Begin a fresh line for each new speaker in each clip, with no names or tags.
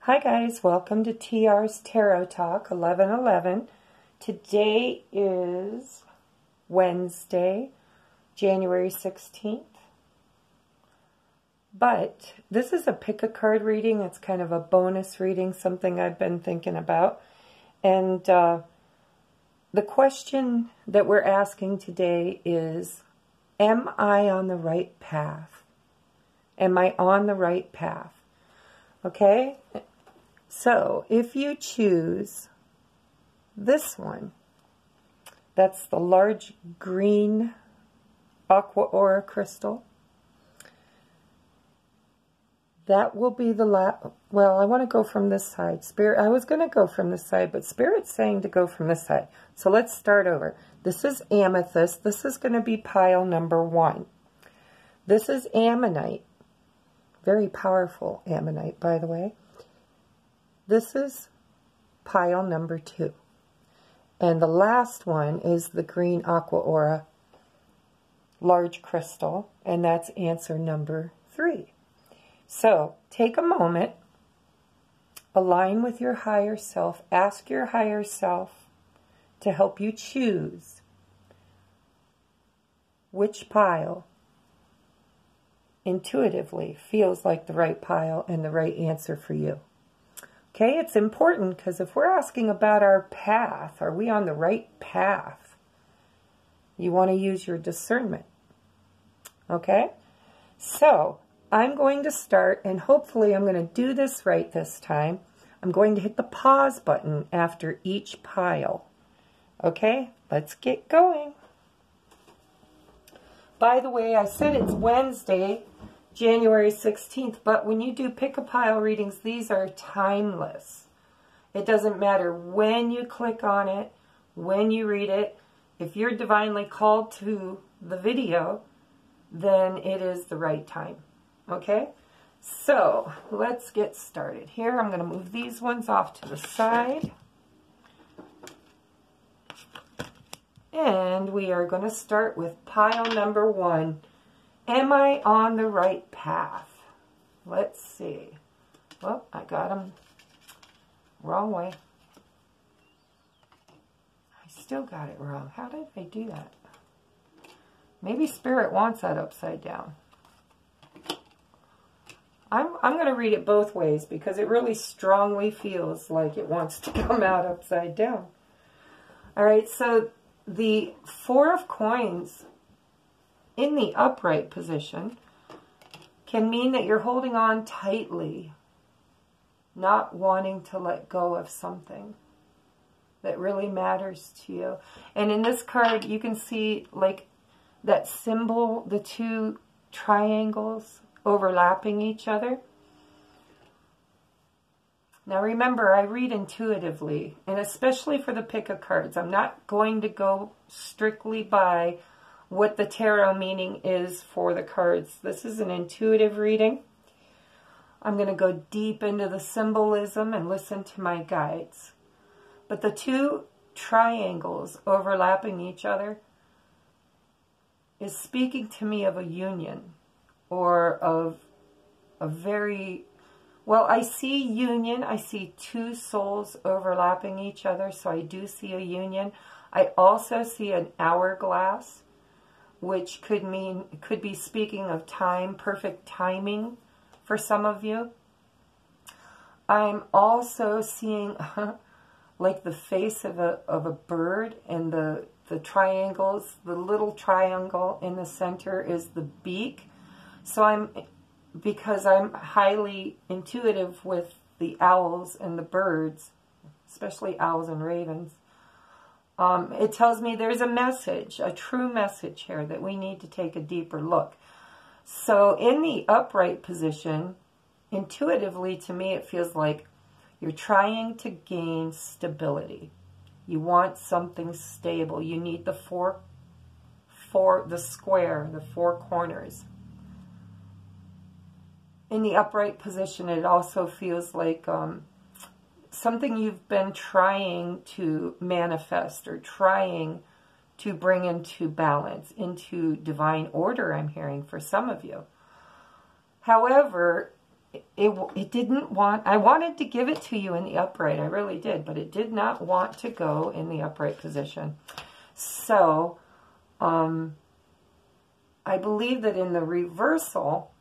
Hi guys, welcome to T.R.'s Tarot Talk 1111. Today is Wednesday, January 16th. But this is a pick a card reading. It's kind of a bonus reading, something I've been thinking about. And the question that we're asking today is, am I on the right path? Am I on the right path? Okay? So, if you choose this one, that's the large green aqua aura crystal. That will be the well, I want to go from this side. Spirit, I was going to go from this side, but Spirit's saying to go from this side. So let's start over. This is amethyst. This is going to be pile number 1. This is ammonite. Very powerful ammonite, by the way. This is pile number 2. And the last one is the green aqua aura large crystal, and that's answer number 3. So take a moment, align with your higher self, ask your higher self to help you choose which pile intuitively feels like the right pile and the right answer for you. Okay, it's important because if we're asking about our path, are we on the right path? You want to use your discernment. Okay, so I'm going to start, and hopefully I'm going to do this right this time. I'm going to hit the pause button after each pile. Okay, let's get going. By the way, I said it's Wednesday, January 16th, but when you do pick-a-pile readings, these are timeless. It doesn't matter when you click on it, when you read it. If you're divinely called to the video, then it is the right time. Okay? So, let's get started. Here, I'm going to move these ones off to the side. And we are going to start with pile number 1. Am I on the right path? Let's see. Well, I got them wrong way. I still got it wrong. How did I do that? Maybe Spirit wants that upside down. I'm going to read it both ways because it really strongly feels like it wants to come out upside down. All right, so the 4 of coins in the upright position can mean that you're holding on tightly, not wanting to let go of something that really matters to you. And in this card, you can see like that symbol, the 2 triangles overlapping each other. Now remember, I read intuitively, and especially for the pick of cards, I'm not going to go strictly by what the tarot meaning is for the cards. This is an intuitive reading. I'm going to go deep into the symbolism and listen to my guides. But the 2 triangles overlapping each other is speaking to me of a union, or of a very, well, I see union. I see 2 souls overlapping each other, so I do see a union. I also see an hourglass, which could mean, could be speaking of time, perfect timing for some of you. I'm also seeing like the face of a bird, and the triangles, the little triangle in the center is the beak. So because I'm highly intuitive with the owls and the birds, especially owls and ravens, it tells me there's a message, a true message here that we need to take a deeper look. So in the upright position, intuitively to me, it feels like you're trying to gain stability. You want something stable. You need the the square, the 4 corners. In the upright position, it also feels like something you've been trying to manifest or trying to bring into balance, into divine order, I'm hearing for some of you. However, it didn't want, I wanted to give it to you in the upright, I really did, but it did not want to go in the upright position. So, I believe that in the reversal,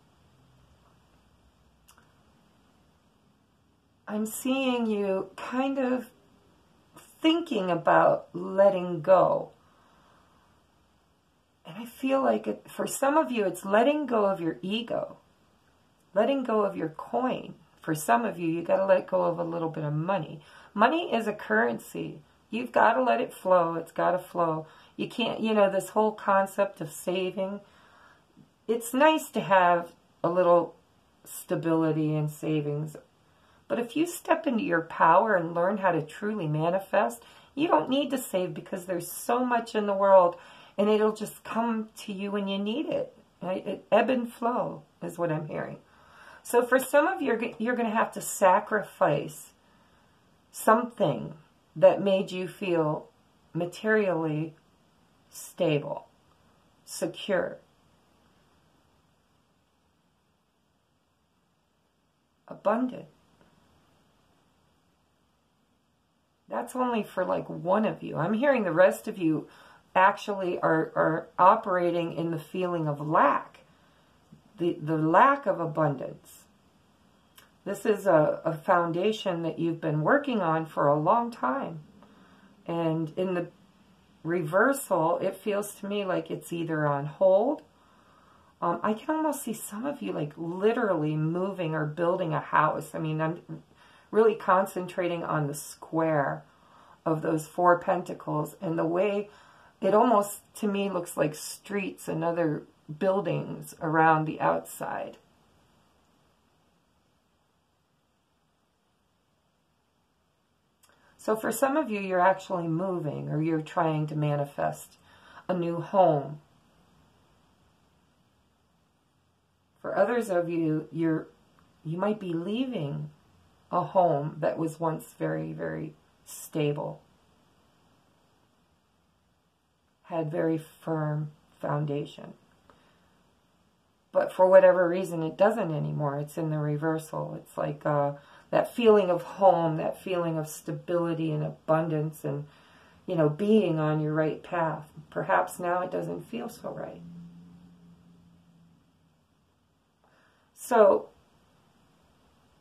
I'm seeing you kind of thinking about letting go. And I feel like for some of you, it's letting go of your ego, letting go of your coin. For some of you, you got to let go of a little bit of money. Money is a currency. You've got to let it flow. It's got to flow. You can't, this whole concept of saving, it's nice to have a little stability and savings. But if you step into your power and learn how to truly manifest, you don't need to save because there's so much in the world and it'll just come to you when you need it. Right? Ebb and flow is what I'm hearing. So for some of you, you're going to have to sacrifice something that made you feel materially stable, secure, abundant. That's only for like one of you. I'm hearing the rest of you actually are operating in the feeling of lack, the lack of abundance. This is a foundation that you've been working on for a long time. And in the reversal, it feels to me like it's either on hold. I can almost see some of you like literally moving or building a house. I mean, I'm really concentrating on the square of those 4 pentacles and the way it almost to me looks like streets and other buildings around the outside. So for some of you, you're actually moving or you're trying to manifest a new home. For others of you, you might be leaving a home that was once very, very stable, had very firm foundation. But for whatever reason, it doesn't anymore. It's in the reversal. It's like that feeling of home, that feeling of stability and abundance and, being on your right path. Perhaps now it doesn't feel so right. So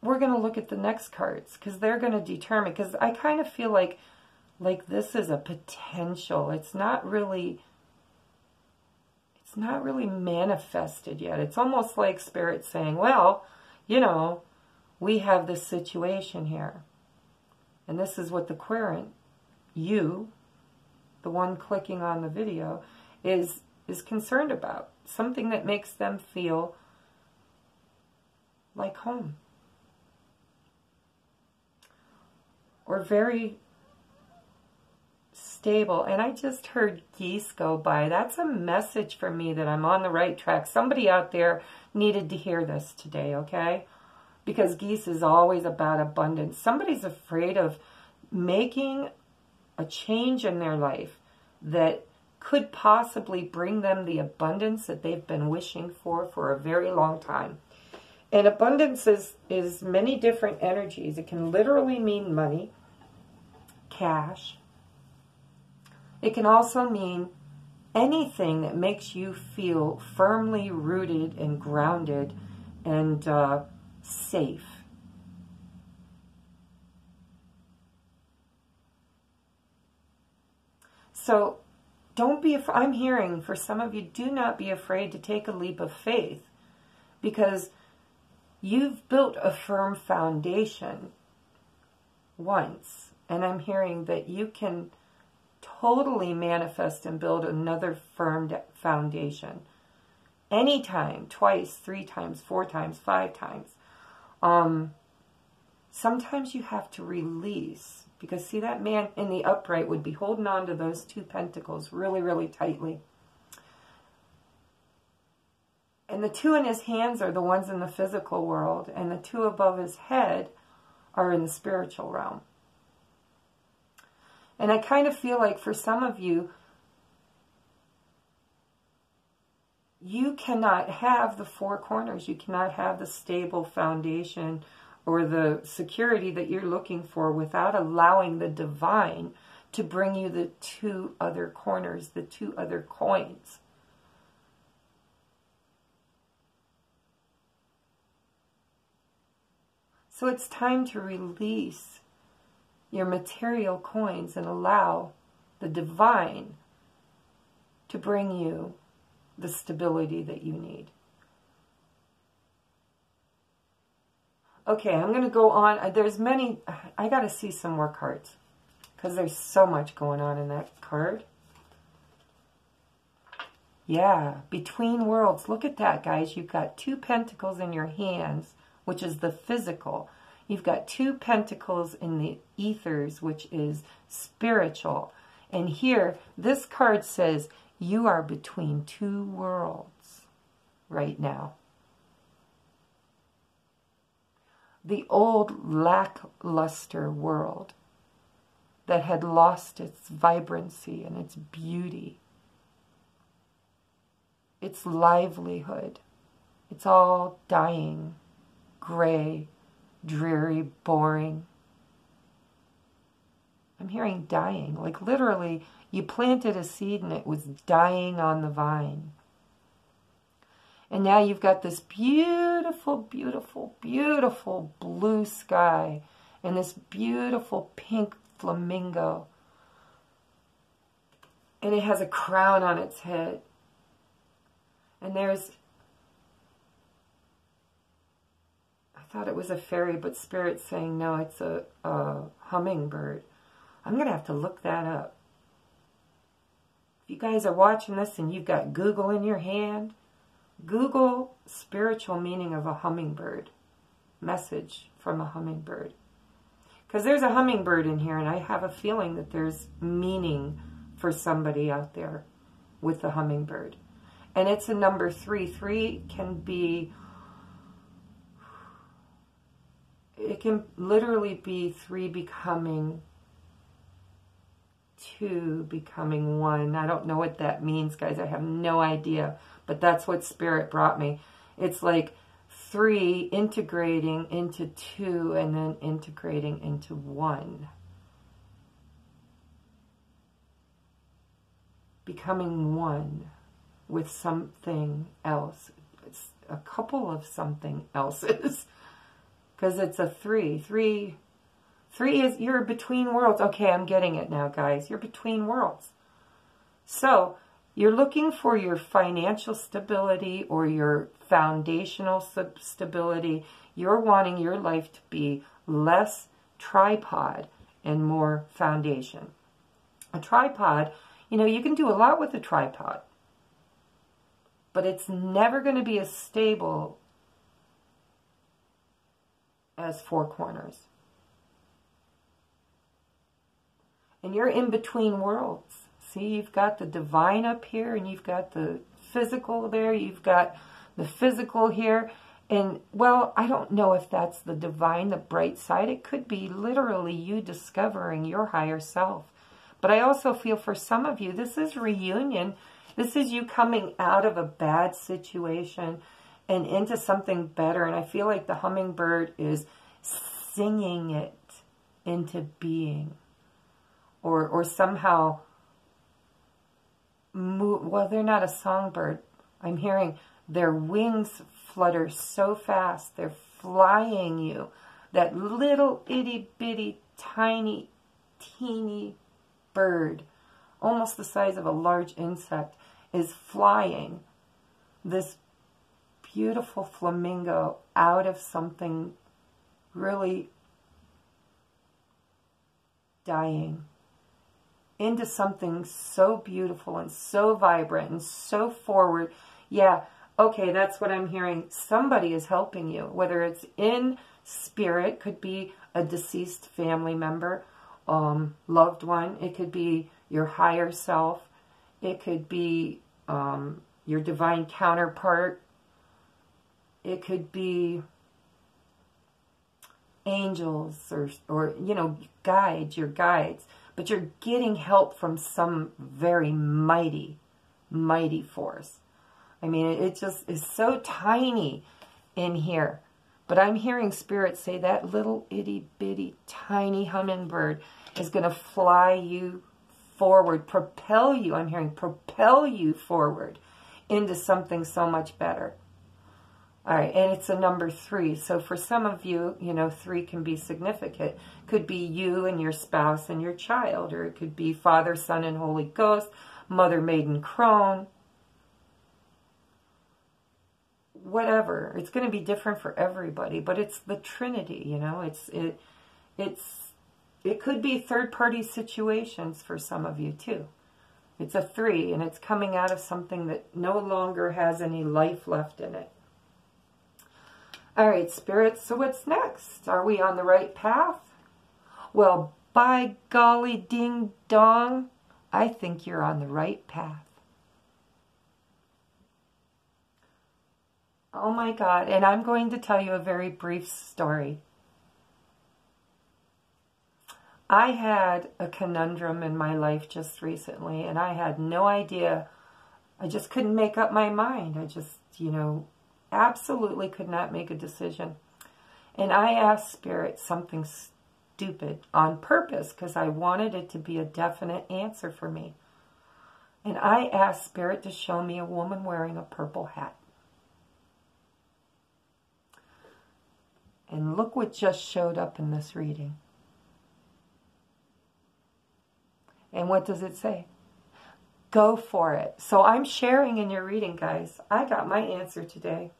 we're going to look at the next cards because they're going to determine, because I kind of feel like this is a potential. It's not really manifested yet. It's almost like Spirit saying, well, we have this situation here. And this is what the querent, you, the one clicking on the video, is concerned about. Something that makes them feel like home. Or very stable. And I just heard geese go by. That's a message for me that I'm on the right track. Somebody out there needed to hear this today, okay? Because geese is always about abundance. Somebody's afraid of making a change in their life that could possibly bring them the abundance that they've been wishing for a very long time. And abundance is many different energies. It can literally mean money, cash. It can also mean anything that makes you feel firmly rooted and grounded and safe. So don't be afraid. I'm hearing for some of you, do not be afraid to take a leap of faith, because you've built a firm foundation once, and I'm hearing that you can totally manifest and build another firm foundation. Anytime, twice, 3 times, 4 times, 5 times. Sometimes you have to release, because see, that man in the upright would be holding on to those 2 pentacles really, really tightly. And the 2 in his hands are the ones in the physical world, and the 2 above his head are in the spiritual realm. And I kind of feel like for some of you, you cannot have the four corners. You cannot have the stable foundation or the security that you're looking for without allowing the divine to bring you the two other corners, the two other coins. So it's time to release your material coins and allow the divine to bring you the stability that you need. Okay, I'm going to go on. There's many. I got to see some more cards because there's so much going on in that card. Yeah, between worlds. Look at that, guys. You've got two pentacles in your hands, which is the physical. You've got two pentacles in the ethers, which is spiritual. And here, this card says, you are between two worlds right now. The old lackluster world that had lost its vibrancy and its beauty, its livelihood. It's all dying, gray, dreary, boring. I'm hearing dying. Like literally, you planted a seed and it was dying on the vine. And now you've got this beautiful, beautiful, beautiful blue sky and this beautiful pink flamingo. And it has a crown on its head. And there's, I thought it was a fairy, but Spirit's saying, no, it's a hummingbird. I'm going to have to look that up. If you guys are watching this and you've got Google in your hand, Google spiritual meaning of a hummingbird. Message from a hummingbird. Because there's a hummingbird in here, and I have a feeling that there's meaning for somebody out there with the hummingbird. And it's a number 3. 3 can be, it can literally be 3 becoming 2, becoming 1. I don't know what that means, guys. I have no idea. But that's what Spirit brought me. It's like 3 integrating into 2 and then integrating into 1. Becoming 1 with something else. It's a couple of something else's. Because it's a 3. 3 is, you're between worlds. Okay, I'm getting it now, guys. You're between worlds. So, you're looking for your financial stability or your foundational stability. You're wanting your life to be less tripod and more foundation. A tripod, you know, you can do a lot with a tripod, but it's never going to be as stable as 4 corners. And you're in between worlds. See, you've got the divine up here, and you've got the physical there. You've got the physical here. And, well, I don't know if that's the divine, the bright side. It could be literally you discovering your higher self. But I also feel for some of you, this is reunion. This is you coming out of a bad situation and into something better. And I feel like the hummingbird is singing it into being. Or somehow... well, they're not a songbird. I'm hearing their wings flutter so fast. They're flying you. That little itty bitty tiny teeny bird, almost the size of a large insect, is flying this beautiful flamingo out of something really dying into something so beautiful and so vibrant and so forward. Yeah, okay, that's what I'm hearing. Somebody is helping you, whether it's in spirit, could be a deceased family member, loved one. It could be your higher self. It could be your divine counterpart. It could be angels or you know, guides, your guides. But you're getting help from some very mighty, mighty force. I mean, it just is so tiny in here. But I'm hearing Spirit say that little itty bitty tiny hummingbird is going to fly you forward, propel you. I'm hearing propel you forward into something so much better. All right, and it's a number 3. So for some of you, you know, 3 can be significant. Could be you and your spouse and your child, or it could be Father, Son, and Holy Ghost, Mother, Maiden, Crone. Whatever. It's going to be different for everybody, but it's the Trinity, you know. It could be third-party situations for some of you too. It's a 3, and it's coming out of something that no longer has any life left in it. All right, Spirit, so what's next? Are we on the right path? Well, by golly ding dong, I think you're on the right path. Oh my God, and I'm going to tell you a very brief story. I had a conundrum in my life just recently, and I had no idea. I just couldn't make up my mind. I just, you know, absolutely could not make a decision. And I asked Spirit something stupid on purpose because I wanted it to be a definite answer for me. And I asked Spirit to show me a woman wearing a purple hat. And look what just showed up in this reading. And what does it say? Go for it. So I'm sharing in your reading, guys. I got my answer today.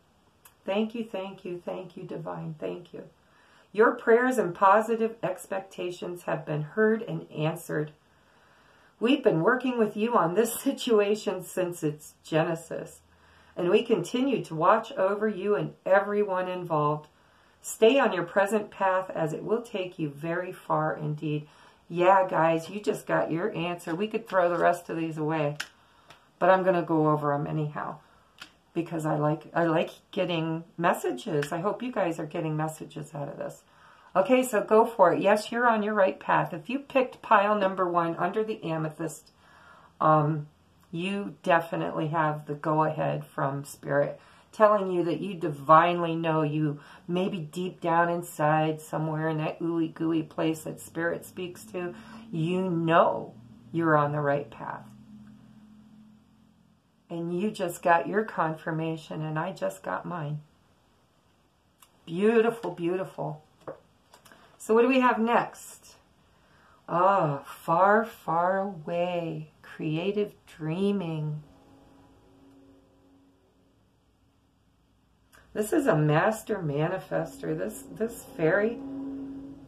Thank you, thank you, thank you, Divine. Thank you. Your prayers and positive expectations have been heard and answered. We've been working with you on this situation since its genesis, and we continue to watch over you and everyone involved. Stay on your present path, as it will take you very far indeed. Yeah, guys, you just got your answer. We could throw the rest of these away, but I'm going to go over them anyhow because I like getting messages. I hope you guys are getting messages out of this. Okay, so go for it. Yes, you're on your right path. If you picked pile number 1 under the amethyst, you definitely have the go-ahead from Spirit, telling you that you divinely know, you maybe deep down inside somewhere in that ooey gooey place that Spirit speaks to, you know you're on the right path. And you just got your confirmation, and I just got mine. Beautiful, beautiful. So what do we have next? Ah, far, far away. Creative dreaming. This is a master manifester. This fairy,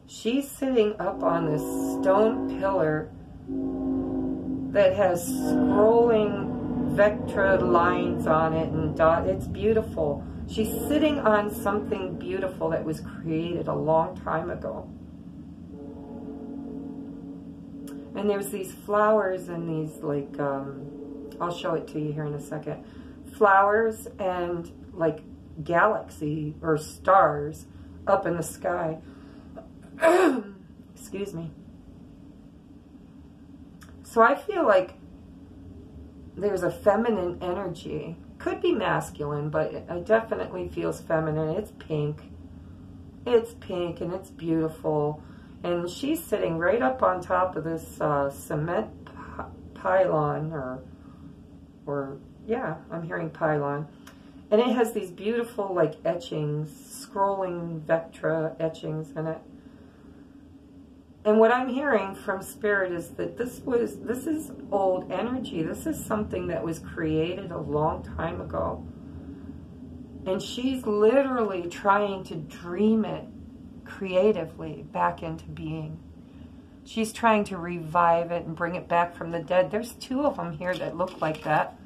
she's sitting up on this stone pillar that has scrolling vectra lines on it and it's beautiful. She's sitting on something beautiful that was created a long time ago. And there's these flowers and these like, I'll show it to you here in a second. Flowers and like galaxy or stars up in the sky. Excuse me. So I feel like there's a feminine energy. Could be masculine, but it definitely feels feminine. It's pink. It's pink and it's beautiful. And she's sitting right up on top of this cement pylon, or yeah, I'm hearing pylon. And it has these beautiful like etchings, scrolling vectra etchings in it. And what I'm hearing from Spirit is that this is old energy. This is something that was created a long time ago. And she's literally trying to dream it creatively back into being. She's trying to revive it and bring it back from the dead. There's 2 of them here that look like that.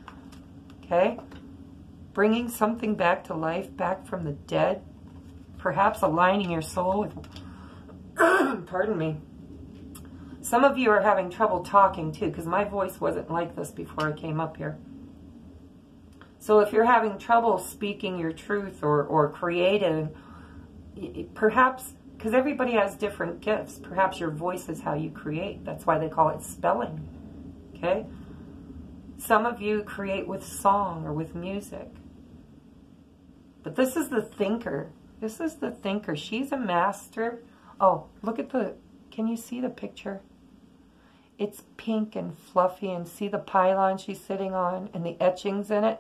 Okay? Bringing something back to life, back from the dead. Perhaps aligning your soul with... pardon me. Some of you are having trouble talking too, because my voice wasn't like this before I came up here. So if you're having trouble speaking your truth or creative, perhaps, because everybody has different gifts, perhaps your voice is how you create. That's why they call it spelling. Okay? Some of you create with song or with music. But this is the thinker. This is the thinker. She's a master. Oh, look at the, can you see the picture? It's pink and fluffy, and see the pylon she's sitting on and the etchings in it?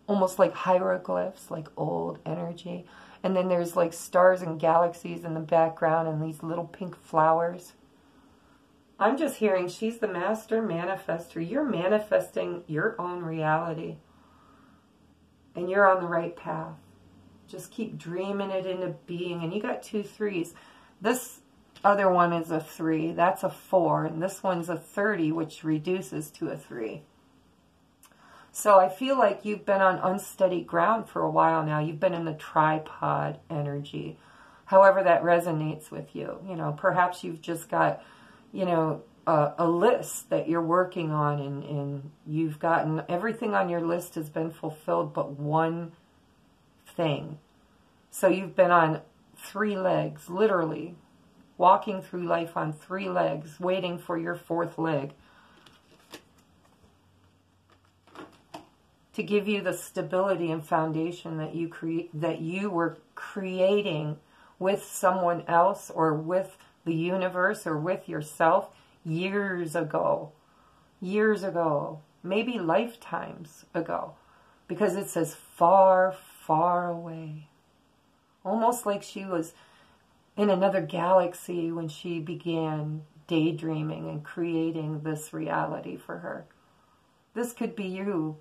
Almost like hieroglyphs, like old energy. And then there's like stars and galaxies in the background and these little pink flowers. I'm just hearing she's the master manifester. You're manifesting your own reality. And you're on the right path. Just keep dreaming it into being. And you got 2 3s. This other one is a 3. That's a 4. And this one's a 30, which reduces to a 3. So I feel like you've been on unsteady ground for a while now. You've been in the tripod energy. However that resonates with you. You know, perhaps you've just got, you know, a list that you're working on, and you've gotten everything on your list has been fulfilled but one thing. So you've been on 3 legs, literally walking through life on 3 legs, waiting for your 4th leg to give you the stability and foundation that you were creating with someone else or with the universe or with yourself years ago, maybe lifetimes ago, because it says far, far away. Almost like she was in another galaxy when she began daydreaming and creating this reality for her. This could be you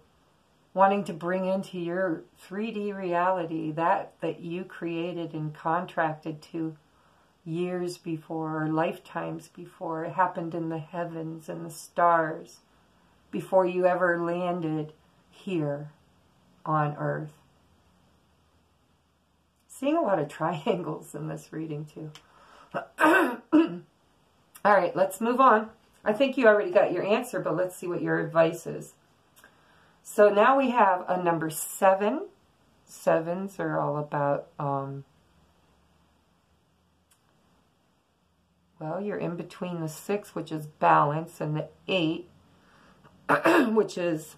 wanting to bring into your 3D reality that you created and contracted to years before, or lifetimes before. It happened in the heavens and the stars before you ever landed here on Earth. Seeing a lot of triangles in this reading too. All right, let's move on. I think you already got your answer, but let's see what your advice is. So now we have a number 7. 7s are all about, well, you're in between the 6, which is balance, and the 8, which is,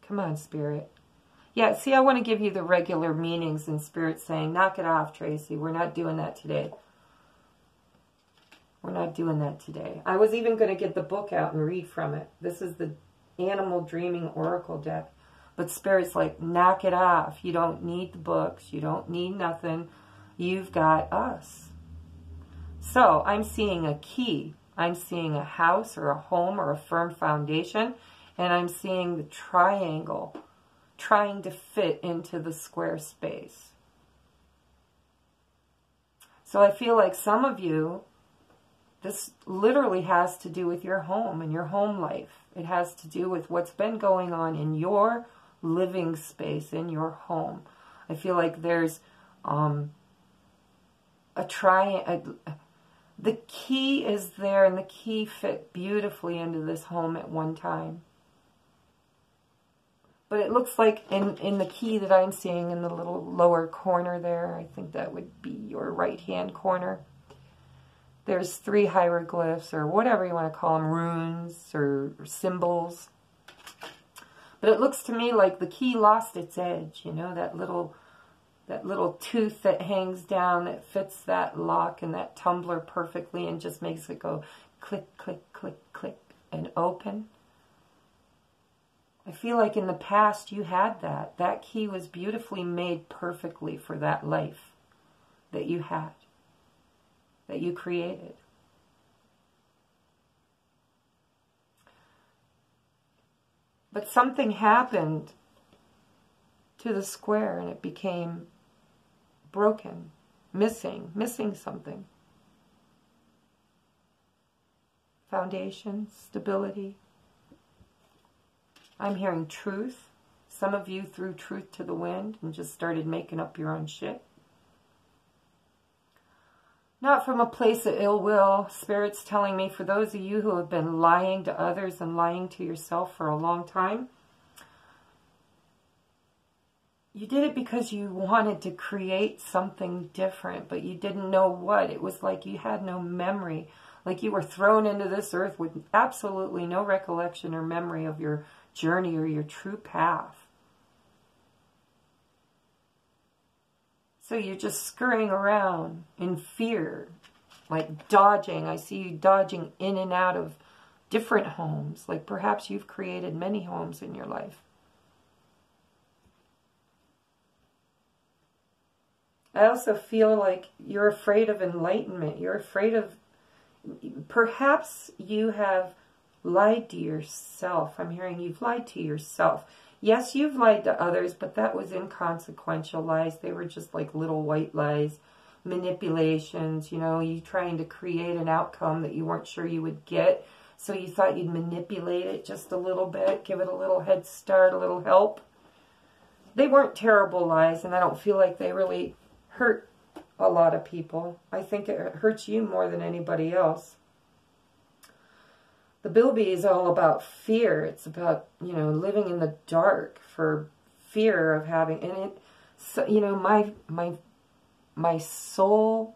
come on, Spirit. Yeah, see, I want to give you the regular meanings, and Spirit saying, knock it off, Tracy. We're not doing that today. We're not doing that today. I was even going to get the book out and read from it. This is the Animal Dreaming Oracle deck. But Spirit's like, knock it off. You don't need the books. You don't need nothing. You've got us. So I'm seeing a key. I'm seeing a house or a home or a firm foundation. And I'm seeing the triangle trying to fit into the square space. So I feel like some of you, this literally has to do with your home and your home life. It has to do with what's been going on in your living space, in your home. I feel like there's the key is there, and the key fit beautifully into this home at one time. But it looks like in the key that I'm seeing in the little lower corner there, I think that would be your right-hand corner, there's 3 hieroglyphs, or whatever you want to call them, runes or symbols. But it looks to me like the key lost its edge, you know, that little tooth that hangs down that fits that lock and that tumbler perfectly and just makes it go click, click, click, click, and open. I feel like in the past you had that. That key was beautifully made perfectly for that life that you had, that you created. But something happened to the square and it became broken, missing something. Foundation, stability. I'm hearing truth. Some of you threw truth to the wind and just started making up your own shit. Not from a place of ill will. Spirit's telling me, for those of you who have been lying to others and lying to yourself for a long time, you did it because you wanted to create something different, but you didn't know what. It was like you had no memory. Like you were thrown into this earth with absolutely no recollection or memory of your journey or your true path. So you're just scurrying around in fear, like dodging. I see you dodging in and out of different homes. Like perhaps you've created many homes in your life. I also feel like you're afraid of enlightenment. You're afraid of, perhaps you have lied to yourself. I'm hearing you've lied to yourself. Yes, you've lied to others, but that was inconsequential lies. They were just like little white lies, manipulations, you know, you trying to create an outcome that you weren't sure you would get. So you thought you'd manipulate it just a little bit, give it a little head start, a little help. They weren't terrible lies, and I don't feel like they really hurt a lot of people. I think it hurts you more than anybody else. The Bilby is all about fear. It's about, you know, living in the dark for fear of having, and it, so, you know, my soul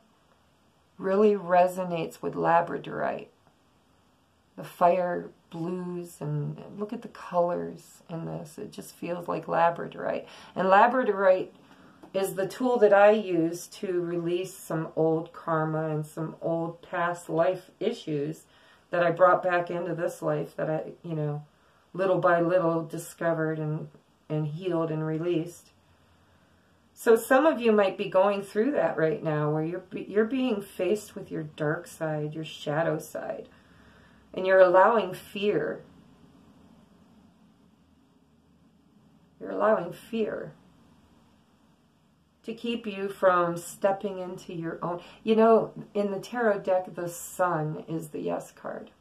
really resonates with labradorite. The fire blues, and look at the colors in this. It just feels like labradorite. And labradorite is the tool that I use to release some old karma and some old past life issues that I brought back into this life that I, you know, little by little discovered and healed and released. So some of you might be going through that right now, where you're being faced with your dark side, your shadow side, and you're allowing fear. You're allowing fear to keep you from stepping into your own. You know, in the tarot deck, the Sun is the yes card.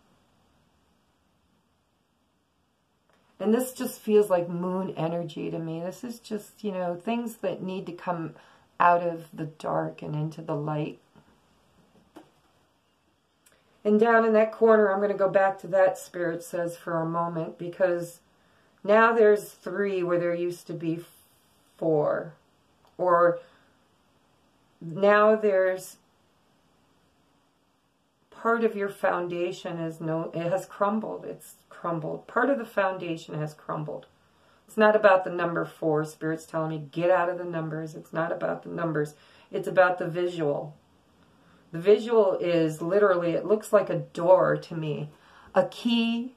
And this just feels like moon energy to me. This is just, you know, things that need to come out of the dark and into the light. And down in that corner, I'm going to go back to that, Spirit says, for a moment, because now there's 3 where there used to be 4. Or now there's part of your foundation is it has crumbled. It's crumbled. Part of the foundation has crumbled. It's not about the number 4. Spirit's telling me, get out of the numbers. It's not about the numbers. It's about the visual. The visual is literally, it looks like a door to me. A key,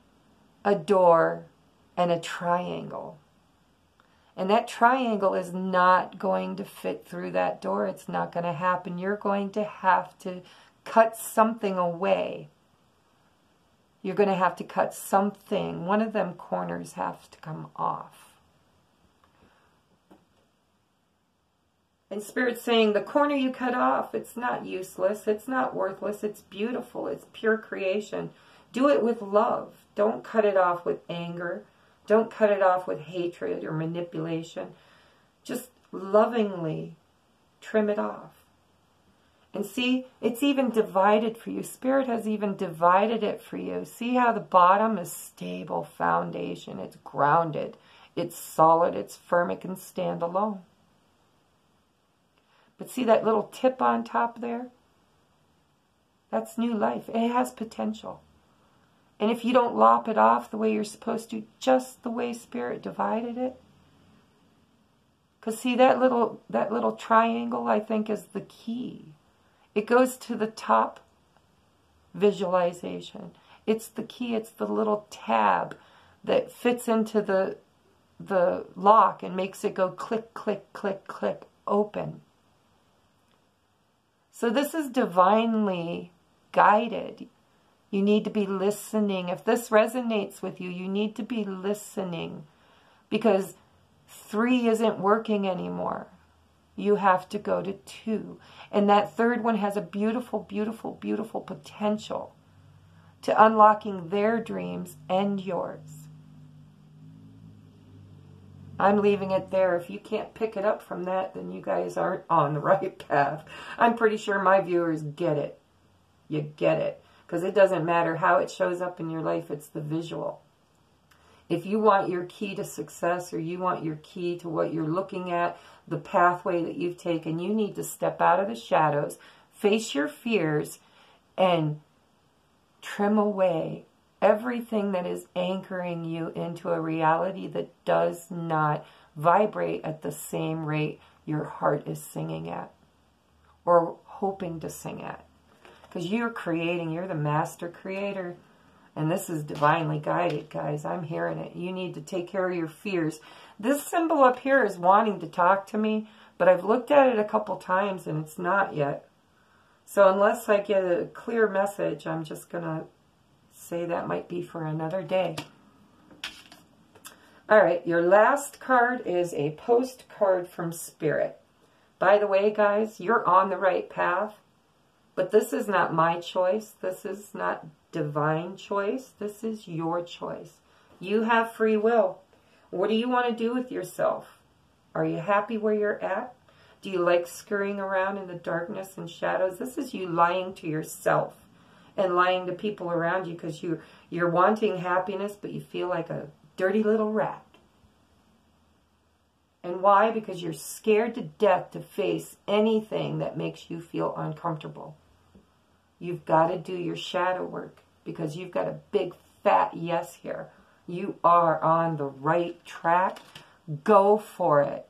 a door, and a triangle. And that triangle is not going to fit through that door. It's not going to happen. You're going to have to cut something away. You're going to have to cut something. One of them corners has to come off. And Spirit's saying, the corner you cut off, it's not useless. It's not worthless. It's beautiful. It's pure creation. Do it with love. Don't cut it off with anger. Don't cut it off with hatred or manipulation. Just lovingly trim it off. And see, it's even divided for you. Spirit has even divided it for you. See how the bottom is stable foundation. It's grounded. It's solid. It's firm. It can stand alone. But see that little tip on top there? That's new life. It has potential. And if you don't lop it off the way you're supposed to, just the way Spirit divided it. Because see, that little triangle, I think, is the key. It goes to the top visualization. It's the key. It's the little tab that fits into the lock and makes it go click, click, click, click, open. So this is divinely guided. You need to be listening. If this resonates with you, you need to be listening, because 3 isn't working anymore. You have to go to 2. And that third one has a beautiful, beautiful, beautiful potential to unlocking their dreams and yours. I'm leaving it there. If you can't pick it up from that, then you guys aren't on the right path. I'm pretty sure my viewers get it. You get it. Because it doesn't matter how it shows up in your life, it's the visual. If you want your key to success, or you want your key to what you're looking at, the pathway that you've taken, you need to step out of the shadows, face your fears, and Trim away everything that is anchoring you into a reality that does not vibrate at the same rate your heart is singing at or hoping to sing at. Because you're creating, you're the master creator. And this is divinely guided, guys. I'm hearing it. You need to take care of your fears. This symbol up here is wanting to talk to me, but I've looked at it a couple times and it's not yet. So unless I get a clear message, I'm just going to say that might be for another day. All right, your last card is a postcard from Spirit. By the way, guys, you're on the right path, but this is not my choice. This is not divine choice. This is your choice. You have free will. What do you want to do with yourself? Are you happy where you're at? Do you like scurrying around in the darkness and shadows? This is you lying to yourself and lying to people around you because you're wanting happiness, but you feel like a dirty little rat. And why? Because you're scared to death to face anything that makes you feel uncomfortable. You've got to do your shadow work because you've got a big fat yes here. You are on the right track. Go for it.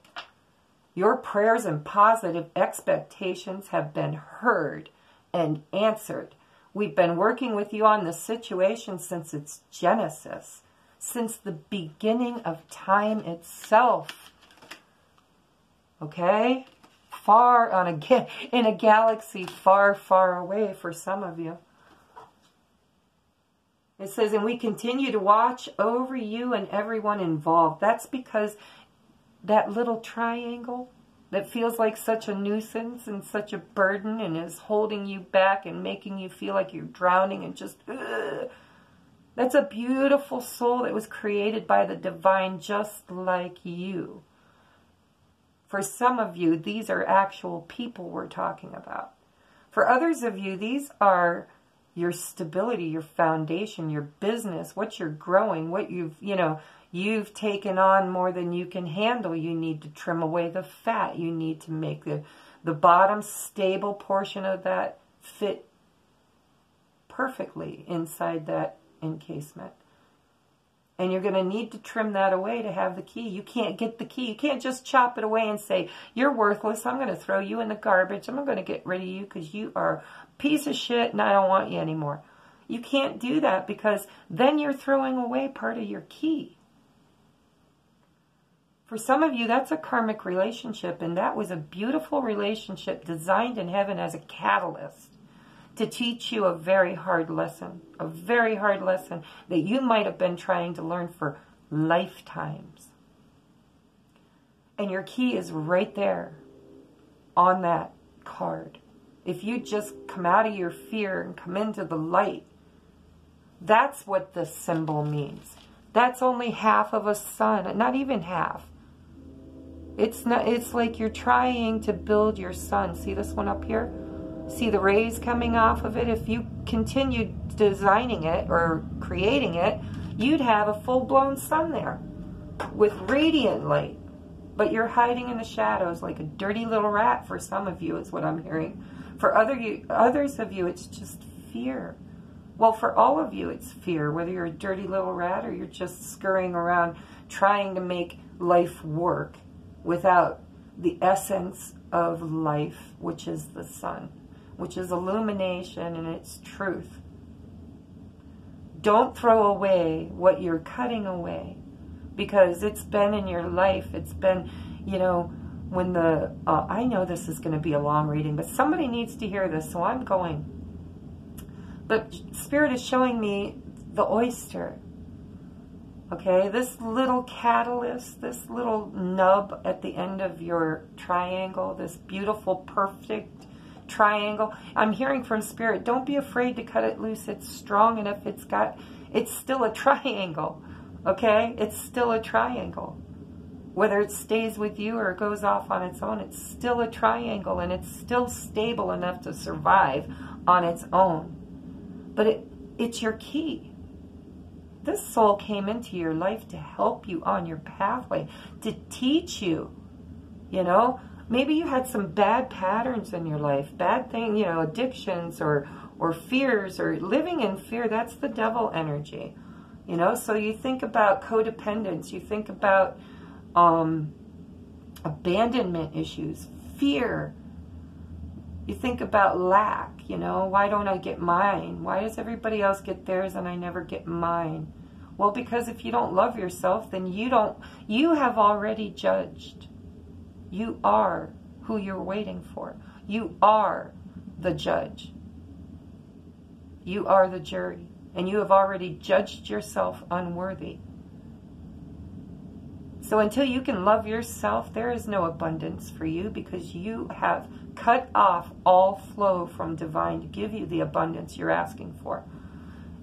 Your prayers and positive expectations have been heard and answered. We've been working with you on this situation since its genesis, since the beginning of time itself. Okay? Far on in a galaxy far, far away for some of you. It says, and we continue to watch over you and everyone involved. That's because that little triangle that feels like such a nuisance and such a burden and is holding you back and making you feel like you're drowning and just, ugh. That's a beautiful soul that was created by the divine just like you. For some of you, these are actual people we're talking about. For others of you, these are your stability, your foundation, your business, what you're growing, what you've taken on more than you can handle. You need to trim away the fat. You need to make the bottom stable portion of that fit perfectly inside that encasement. And you're going to need to trim that away to have the key. You can't get the key. You can't just chop it away and say, you're worthless. I'm going to throw you in the garbage. I'm going to get rid of you because you are a piece of shit and I don't want you anymore. You can't do that because then you're throwing away part of your key. For some of you, that's a karmic relationship, and that was a beautiful relationship designed in heaven as a catalyst to teach you a very hard lesson that you might have been trying to learn for lifetimes. And your key is right there on that card. If you just come out of your fear and come into the light, that's what this symbol means. That's only half of a sun, not even half. It's like you're trying to build your sun. See this one up here? See the rays coming off of it? If you continued designing it or creating it, you'd have a full-blown sun there with radiant light. But you're hiding in the shadows like a dirty little rat for some of you is what I'm hearing. For others of you, it's just fear. Well, for all of you, it's fear, whether you're a dirty little rat or you're just scurrying around trying to make life work without the essence of life, which is the sun, which is illumination and it's truth. Don't throw away what you're cutting away because it's been in your life. It's been, when I know this is going to be a long reading, but somebody needs to hear this, so I'm going. But Spirit is showing me the oyster. Okay, this little catalyst, this little nub at the end of your triangle, this beautiful, perfect triangle. I'm hearing from Spirit, don't be afraid to cut it loose. It's strong enough. It's still a triangle. Okay, it's still a triangle. Whether it stays with you or it goes off on its own, it's still a triangle and it's still stable enough to survive on its own. But it's your key. This soul came into your life to help you on your pathway, to teach you, Maybe you had some bad patterns in your life, bad thing, addictions or or fears or living in fear. That's the devil energy. You know, so you think about codependence, you think about abandonment issues, fear. You think about lack, you know, why don't I get mine? Why does everybody else get theirs and I never get mine? Well, because if you don't love yourself, then you have already judged. You are who you're waiting for. You are the judge. You are the jury. And you have already judged yourself unworthy. So until you can love yourself, there is no abundance for you, because you have cut off all flow from divine to give you the abundance you're asking for.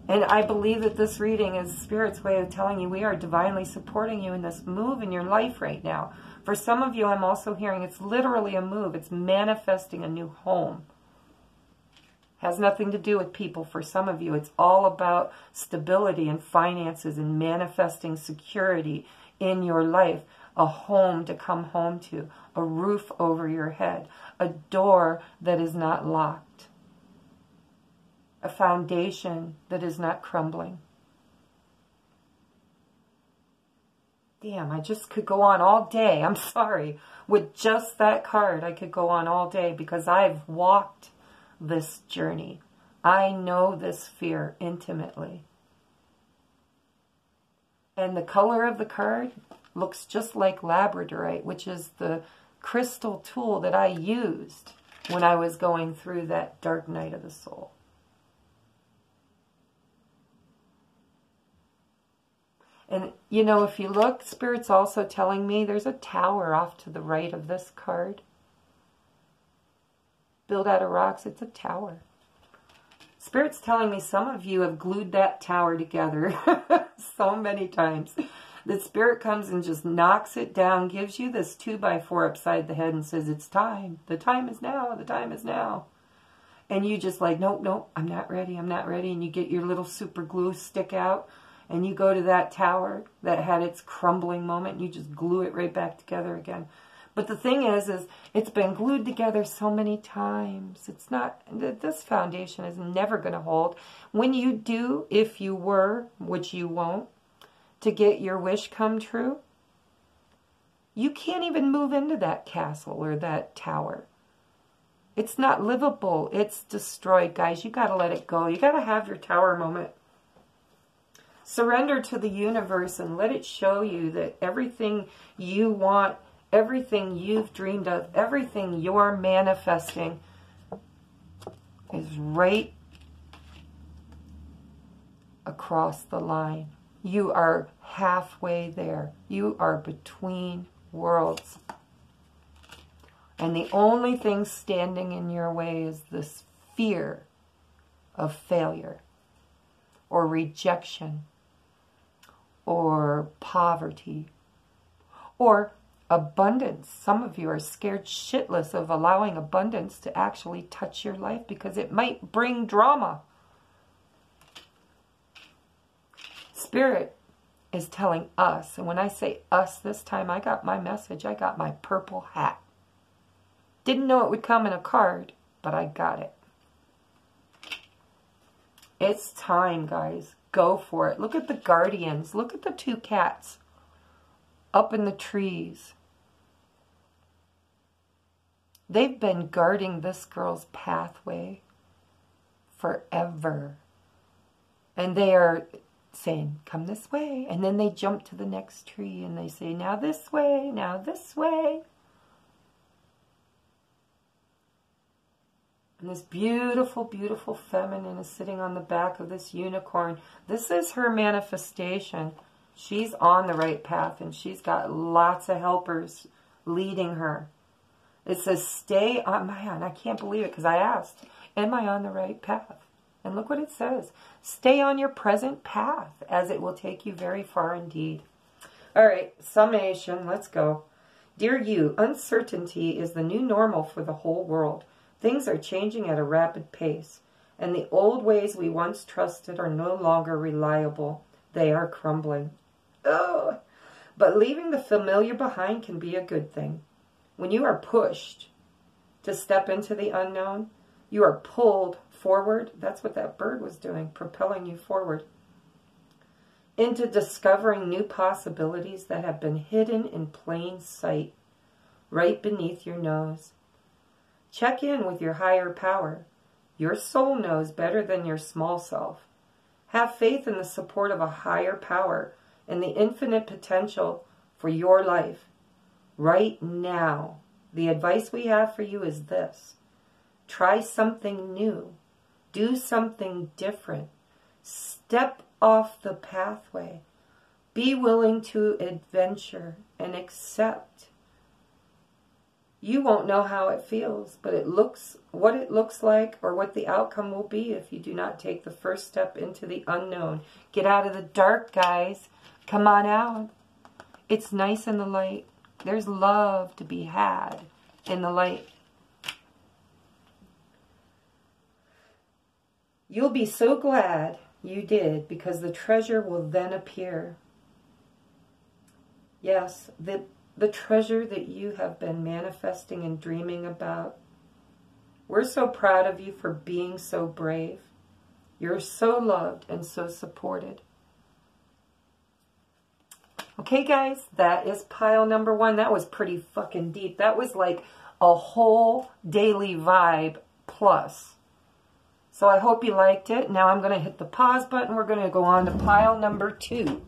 And I believe that this reading is Spirit's way of telling you we are divinely supporting you in this move in your life right now. For some of you, I'm also hearing it's literally a move. It's manifesting a new home. Has nothing to do with people. For some of you, it's all about stability and finances and manifesting security in your life. A home to come home to, a roof over your head, a door that is not locked, a foundation that is not crumbling. Damn, I just could go on all day. I'm sorry. With just that card, I could go on all day, because I've walked this journey. I know this fear intimately. And the color of the card looks just like labradorite, which is the crystal tool that I used when I was going through that dark night of the soul. And, you know, if you look, Spirit's also telling me there's a tower off to the right of this card. Built out of rocks, it's a tower. Spirit's telling me some of you have glued that tower together so many times that Spirit comes and just knocks it down, gives you this 2x4 upside the head and says, it's time. The time is now. The time is now. And you just like, nope, nope, I'm not ready. I'm not ready. And you get your little super glue stick out and you go to that tower that had its crumbling moment and you just glue it right back together again. But the thing is it's been glued together so many times. It's not, this foundation is never going to hold. When you do, if you were, which you won't, to get your wish come true, you can't even move into that castle or that tower. It's not livable. It's destroyed, guys. You got to let it go. You got to have your tower moment. Surrender to the universe and let it show you that everything you want, everything you've dreamed of, everything you're manifesting is right across the line. You are halfway there. You are between worlds. And the only thing standing in your way is this fear of failure or rejection or poverty or abundance. Some of you are scared shitless of allowing abundance to actually touch your life because it might bring drama. Spirit is telling us, and when I say us this time, I got my message. I got my purple hat. Didn't know it would come in a card, but I got it. It's time, guys. Go for it. Look at the guardians. Look at the two cats up in the trees. They've been guarding this girl's pathway forever. And they are saying, come this way. And then they jump to the next tree and they say, now this way, now this way. And this beautiful, beautiful feminine is sitting on the back of this unicorn. This is her manifestation. She's on the right path and she's got lots of helpers leading her. It says, stay on, man, I can't believe it because I asked, am I on the right path? And look what it says. Stay on your present path as it will take you very far indeed. All right, summation, let's go. Dear you, uncertainty is the new normal for the whole world. Things are changing at a rapid pace, and the old ways we once trusted are no longer reliable. They are crumbling. Ugh. But leaving the familiar behind can be a good thing. When you are pushed to step into the unknown, You are pulled forward. That's what that bird was doing, propelling you forward into discovering new possibilities that have been hidden in plain sight, right beneath your nose. Check in with your higher power. Your soul knows better than your small self. Have faith in the support of a higher power and the infinite potential for your life. Right now, the advice we have for you is this. Try something new. Do something different. Step off the pathway. Be willing to adventure and accept. You won't know how it feels, but what it looks like or what the outcome will be if you do not take the first step into the unknown. Get out of the dark, guys. Come on out. It's nice in the light. There's love to be had in the light. You'll be so glad you did, because the treasure will then appear. Yes, the treasure that you have been manifesting and dreaming about. We're so proud of you for being so brave. You're so loved and so supported. Okay, guys, that is pile number 1. That was pretty fucking deep. That was like a whole daily vibe plus. So I hope you liked it. Now I'm going to hit the pause button. We're going to go on to pile number 2.